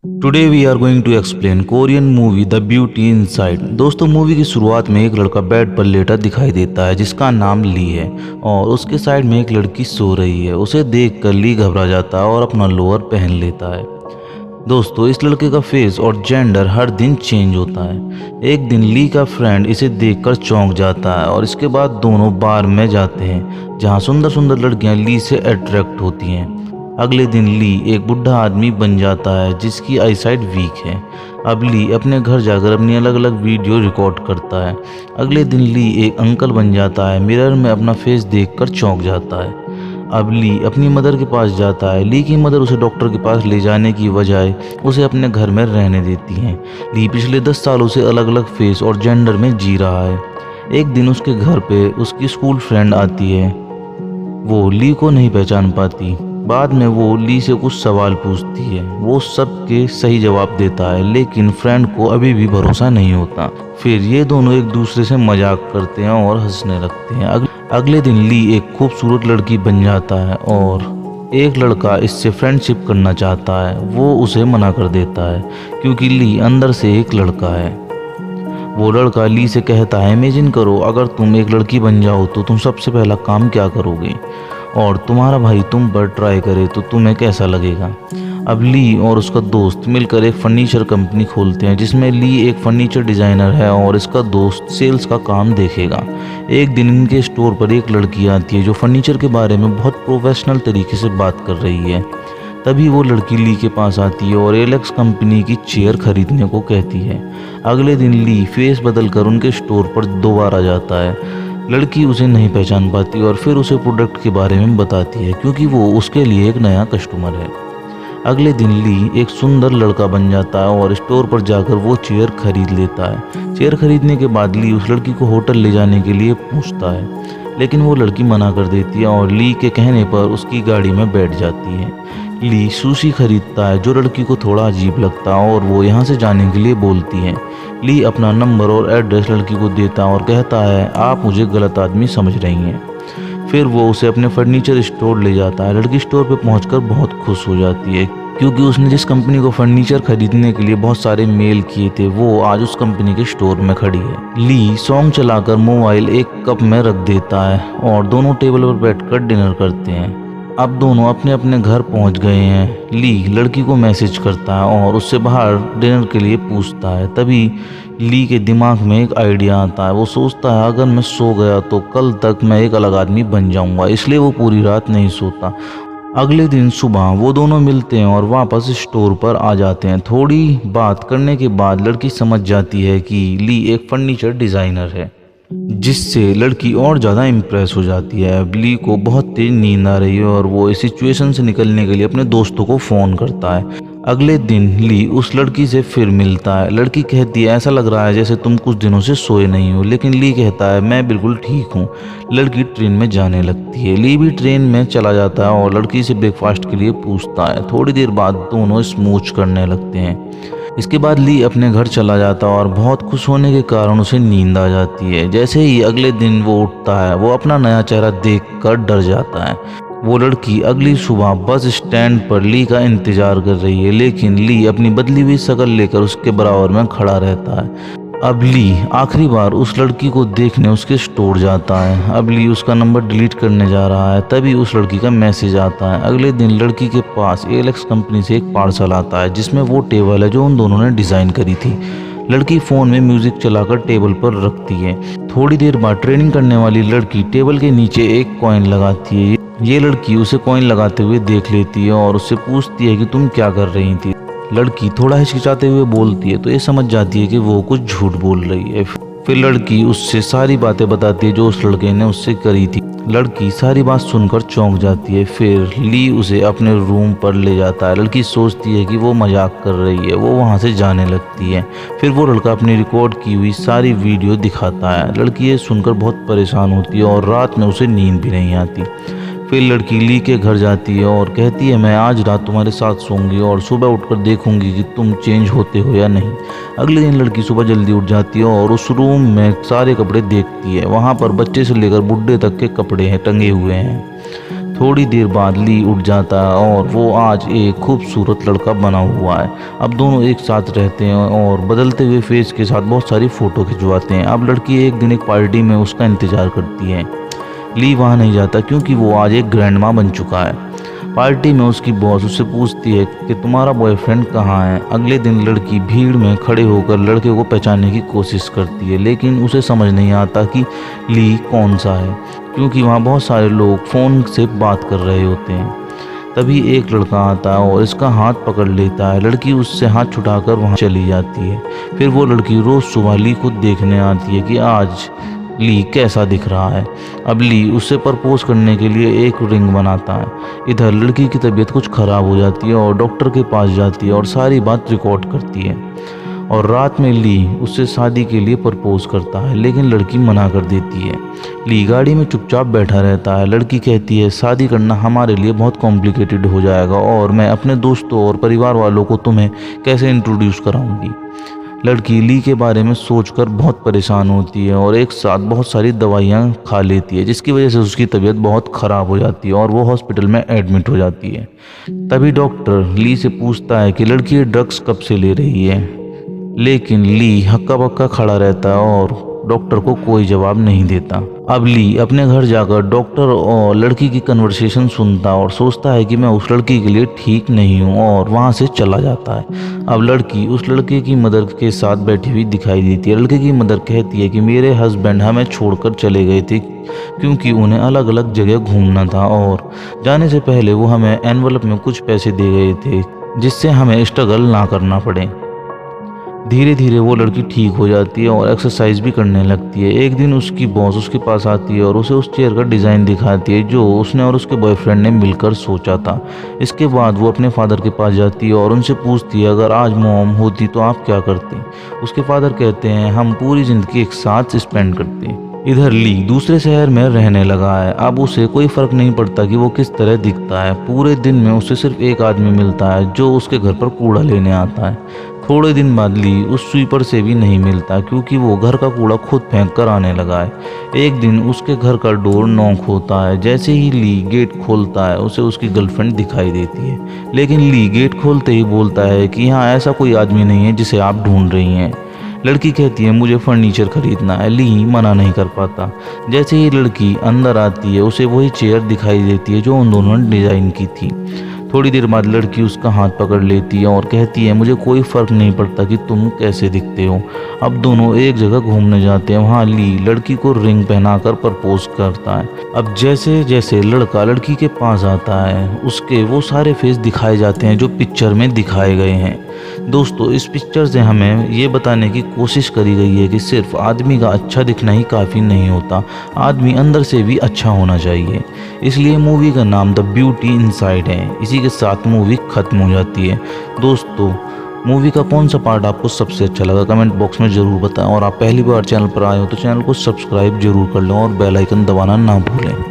Today we are going to explain Korean movie the beauty inside. दोस्तों, movie की शुरुआत में एक लड़का बेड पर लेटा दिखाई देता है जिसका नाम ली है और उसके साइड में एक लड़की सो रही है। उसे देखकर ली घबरा जाता है और अपना लोअर पहन लेता है। दोस्तों, इस लड़के का फेस और जेंडर हर दिन चेंज होता है। एक दिन ली का फ्रेंड इसे देखकर चौंक जाता है और इसके बाद दोनों बार में जाते हैं जहां सुंदर सुंदर लड़कियां ली से अट्रैक्ट होती हैं। अगले दिन ली एक बुढ़ा आदमी बन जाता है जिसकी आईसाइट वीक है। अब ली अपने घर जाकर अपनी अलग अलग वीडियो रिकॉर्ड करता है। अगले दिन ली एक अंकल बन जाता है, मिरर में अपना फेस देखकर चौंक जाता है। अब ली अपनी मदर के पास जाता है। ली की मदर उसे डॉक्टर के पास ले जाने की बजाय उसे अपने घर में रहने देती हैं। ली पिछले 10 सालों से अलग अलग फेस और जेंडर में जी रहा है। एक दिन उसके घर पे उसकी स्कूल फ्रेंड आती है। वो ली को नहीं पहचान पाती। बाद में वो ली से कुछ सवाल पूछती है। वो सबके सही जवाब देता है, लेकिन फ्रेंड को अभी भी भरोसा नहीं होता। फिर ये दोनों एक दूसरे से मजाक करते हैं और हंसने लगते हैं। अगले दिन ली एक खूबसूरत लड़की बन जाता है और एक लड़का इससे फ्रेंडशिप करना चाहता है। वो उसे मना कर देता है क्योंकि ली अंदर से एक लड़का है। वो लड़का ली से कहता है, इमेजिन करो अगर तुम एक लड़की बन जाओ तो तुम सबसे पहला काम क्या करोगे, और तुम्हारा भाई तुम पर ट्राई करे तो तुम्हें कैसा लगेगा। अब ली और उसका दोस्त मिलकर एक फर्नीचर कंपनी खोलते हैं जिसमें ली एक फर्नीचर डिज़ाइनर है और इसका दोस्त सेल्स का काम देखेगा। एक दिन इनके स्टोर पर एक लड़की आती है जो फर्नीचर के बारे में बहुत प्रोफेशनल तरीके से बात कर रही है। तभी वो लड़की ली के पास आती है और एलेक्स कंपनी की चेयर खरीदने को कहती है। अगले दिन ली फेस बदलकर उनके स्टोर पर दोबारा जाता है। लड़की उसे नहीं पहचान पाती और फिर उसे प्रोडक्ट के बारे में बताती है क्योंकि वो उसके लिए एक नया कस्टमर है। अगले दिन ली एक सुंदर लड़का बन जाता है और स्टोर पर जाकर वो चेयर खरीद लेता है। चेयर खरीदने के बाद ली उस लड़की को होटल ले जाने के लिए पूछता है, लेकिन वो लड़की मना कर देती है और ली के कहने पर उसकी गाड़ी में बैठ जाती है। ली सुशी खरीदता है जो लड़की को थोड़ा अजीब लगता है और वो यहाँ से जाने के लिए बोलती है। ली अपना नंबर और एड्रेस लड़की को देता है और कहता है, आप मुझे गलत आदमी समझ रही हैं। फिर वो उसे अपने फर्नीचर स्टोर ले जाता है। लड़की स्टोर पे पहुंचकर बहुत खुश हो जाती है क्योंकि उसने जिस कंपनी को फर्नीचर खरीदने के लिए बहुत सारे मेल किए थे वो आज उस कंपनी के स्टोर में खड़ी है। ली सॉन्ग चलाकर मोबाइल एक कप में रख देता है और दोनों टेबल पर बैठकर डिनर करते हैं। अब दोनों अपने अपने घर पहुंच गए हैं। ली लड़की को मैसेज करता है और उससे बाहर डिनर के लिए पूछता है। तभी ली के दिमाग में एक आइडिया आता है। वो सोचता है अगर मैं सो गया तो कल तक मैं एक अलग आदमी बन जाऊंगा, इसलिए वो पूरी रात नहीं सोता। अगले दिन सुबह वो दोनों मिलते हैं और वापस स्टोर पर आ जाते हैं। थोड़ी बात करने के बाद लड़की समझ जाती है कि ली एक फर्नीचर डिज़ाइनर है, जिससे लड़की और ज़्यादा इम्प्रेस हो जाती है। अब ली को बहुत तेज नींद आ रही है और वो इस सिचुएशन से निकलने के लिए अपने दोस्तों को फ़ोन करता है। अगले दिन ली उस लड़की से फिर मिलता है। लड़की कहती है, ऐसा लग रहा है जैसे तुम कुछ दिनों से सोए नहीं हो, लेकिन ली कहता है, मैं बिल्कुल ठीक हूँ। लड़की ट्रेन में जाने लगती है। ली भी ट्रेन में चला जाता है और लड़की से ब्रेकफास्ट के लिए पूछता है। थोड़ी देर बाद दोनों स्मूच करने लगते हैं। इसके बाद ली अपने घर चला जाता है और बहुत खुश होने के कारण उसे नींद आ जाती है। जैसे ही अगले दिन वो उठता है वो अपना नया चेहरा देखकर डर जाता है। वो लड़की अगली सुबह बस स्टैंड पर ली का इंतजार कर रही है, लेकिन ली अपनी बदली हुई शक्ल लेकर उसके बराबर में खड़ा रहता है। अब ली आखिरी बार उस लड़की को देखने उसके स्टोर जाता है। अब ली उसका नंबर डिलीट करने जा रहा है, तभी उस लड़की का मैसेज आता है। अगले दिन लड़की के पास एलेक्स कंपनी से एक पार्सल आता है जिसमें वो टेबल है जो उन दोनों ने डिज़ाइन करी थी। लड़की फ़ोन में म्यूज़िक चलाकर टेबल पर रखती है। थोड़ी देर बाद ट्रेनिंग करने वाली लड़की टेबल के नीचे एक कॉइन लगाती है। ये लड़की उसे कॉइन लगाते हुए देख लेती है और उससे पूछती है कि तुम क्या कर रही थी। लड़की थोड़ा हिचकिचाते हुए बोलती है तो ये समझ जाती है कि वो कुछ झूठ बोल रही है। फिर लड़की उससे सारी बातें बताती है जो उस लड़के ने उससे करी थी। लड़की सारी बात सुनकर चौंक जाती है। फिर ली उसे अपने रूम पर ले जाता है। लड़की सोचती है कि वो मजाक कर रही है। वो वहाँ से जाने लगती है। फिर वो लड़का अपनी रिकॉर्ड की हुई सारी वीडियो दिखाता है। लड़की ये सुनकर बहुत परेशान होती है और रात में उसे नींद भी नहीं आती। फिर लड़की ली के घर जाती है और कहती है, मैं आज रात तुम्हारे साथ सोऊंगी और सुबह उठकर देखूंगी कि तुम चेंज होते हो या नहीं। अगले दिन लड़की सुबह जल्दी उठ जाती है और उस रूम में सारे कपड़े देखती है। वहाँ पर बच्चे से लेकर बुढ़े तक के कपड़े हैं टंगे हुए हैं। थोड़ी देर बाद ली उठ जाता है और वो आज एक खूबसूरत लड़का बना हुआ है। अब दोनों एक साथ रहते हैं और बदलते हुए फेस के साथ बहुत सारी फ़ोटो खिंचवाते हैं। अब लड़की एक दिन एक पार्टी में उसका इंतज़ार करती है। ली वहाँ नहीं जाता क्योंकि वो आज एक ग्रैंड माँ बन चुका है। पार्टी में उसकी बॉस उससे पूछती है कि तुम्हारा बॉयफ्रेंड कहाँ है। अगले दिन लड़की भीड़ में खड़े होकर लड़के को पहचानने की कोशिश करती है, लेकिन उसे समझ नहीं आता कि ली कौन सा है, क्योंकि वहाँ बहुत सारे लोग फ़ोन से बात कर रहे होते हैं। तभी एक लड़का आता है और इसका हाथ पकड़ लेता है। लड़की उससे हाथ छुड़ाकर वहाँ चली जाती है। फिर वो लड़की रोज़ सुबह ली को देखने आती है कि आज ली कैसा दिख रहा है। अब ली उससे प्रपोज करने के लिए एक रिंग बनाता है। इधर लड़की की तबीयत कुछ ख़राब हो जाती है और डॉक्टर के पास जाती है और सारी बात रिकॉर्ड करती है। और रात में ली उससे शादी के लिए प्रपोज करता है, लेकिन लड़की मना कर देती है। ली गाड़ी में चुपचाप बैठा रहता है। लड़की कहती है शादी करना हमारे लिए बहुत कॉम्प्लिकेटेड हो जाएगा और मैं अपने दोस्तों और परिवार वालों को तुम्हें कैसे इंट्रोड्यूस कराऊंगी। लड़की ली के बारे में सोचकर बहुत परेशान होती है और एक साथ बहुत सारी दवाइयाँ खा लेती है, जिसकी वजह से उसकी तबीयत बहुत ख़राब हो जाती है और वो हॉस्पिटल में एडमिट हो जाती है। तभी डॉक्टर ली से पूछता है कि लड़की ये ड्रग्स कब से ले रही है, लेकिन ली हक्का बक्का खड़ा रहता है और डॉक्टर को कोई जवाब नहीं देता। अब ली अपने घर जाकर डॉक्टर और लड़की की कन्वर्सेशन सुनता और सोचता है कि मैं उस लड़की के लिए ठीक नहीं हूँ और वहाँ से चला जाता है। अब लड़की उस लड़के की मदर के साथ बैठी हुई दिखाई देती है। लड़के की मदर कहती है कि मेरे हस्बैंड हमें छोड़कर चले गए थे क्योंकि उन्हें अलग अलग जगह घूमना था और जाने से पहले वो हमें एनवलप में कुछ पैसे दे गए थे जिससे हमें स्ट्रगल ना करना पड़े। धीरे धीरे वो लड़की ठीक हो जाती है और एक्सरसाइज भी करने लगती है। एक दिन उसकी बॉस उसके पास आती है और उसे उस चेयर का डिज़ाइन दिखाती है जो उसने और उसके बॉयफ्रेंड ने मिलकर सोचा था। इसके बाद वो अपने फादर के पास जाती है और उनसे पूछती है अगर आज मॉम होती तो आप क्या करते। उसके फादर कहते हैं हम पूरी ज़िंदगी एक साथ स्पेंड करते। इधर ली दूसरे शहर में रहने लगा है। अब उसे कोई फ़र्क नहीं पड़ता कि वो किस तरह दिखता है। पूरे दिन में उसे सिर्फ एक आदमी मिलता है जो उसके घर पर कूड़ा लेने आता है। थोड़े दिन बाद ली उस स्वीपर से भी नहीं मिलता क्योंकि वो घर का कूड़ा खुद फेंक कर आने लगा है। एक दिन उसके घर का डोर नॉक होता है। जैसे ही ली गेट खोलता है उसे उसकी गर्लफ्रेंड दिखाई देती है, लेकिन ली गेट खोलते ही बोलता है कि यहाँ ऐसा कोई आदमी नहीं है जिसे आप ढूंढ रही हैं। लड़की कहती है मुझे फर्नीचर खरीदना है। ली मना नहीं कर पाता। जैसे ही लड़की अंदर आती है उसे वही चेयर दिखाई देती है जो उन दोनों ने डिज़ाइन की थी। थोड़ी देर बाद लड़की उसका हाथ पकड़ लेती है और कहती है मुझे कोई फ़र्क नहीं पड़ता कि तुम कैसे दिखते हो। अब दोनों एक जगह घूमने जाते हैं। वहाँ ली लड़की को रिंग पहनाकर प्रपोज करता है। अब जैसे जैसे लड़का लड़की के पास आता है उसके वो सारे फेस दिखाए जाते हैं जो पिक्चर में दिखाए गए हैं। दोस्तों इस पिक्चर से हमें ये बताने की कोशिश करी गई है कि सिर्फ आदमी का अच्छा दिखना ही काफ़ी नहीं होता, आदमी अंदर से भी अच्छा होना चाहिए। इसलिए मूवी का नाम द ब्यूटी इनसाइड है। इसी के साथ मूवी ख़त्म हो जाती है। दोस्तों मूवी का कौन सा पार्ट आपको सबसे अच्छा लगा कमेंट बॉक्स में ज़रूर बताएं और आप पहली बार चैनल पर आए हो तो चैनल को सब्सक्राइब जरूर कर लें और बेल आइकन दबाना ना भूलें।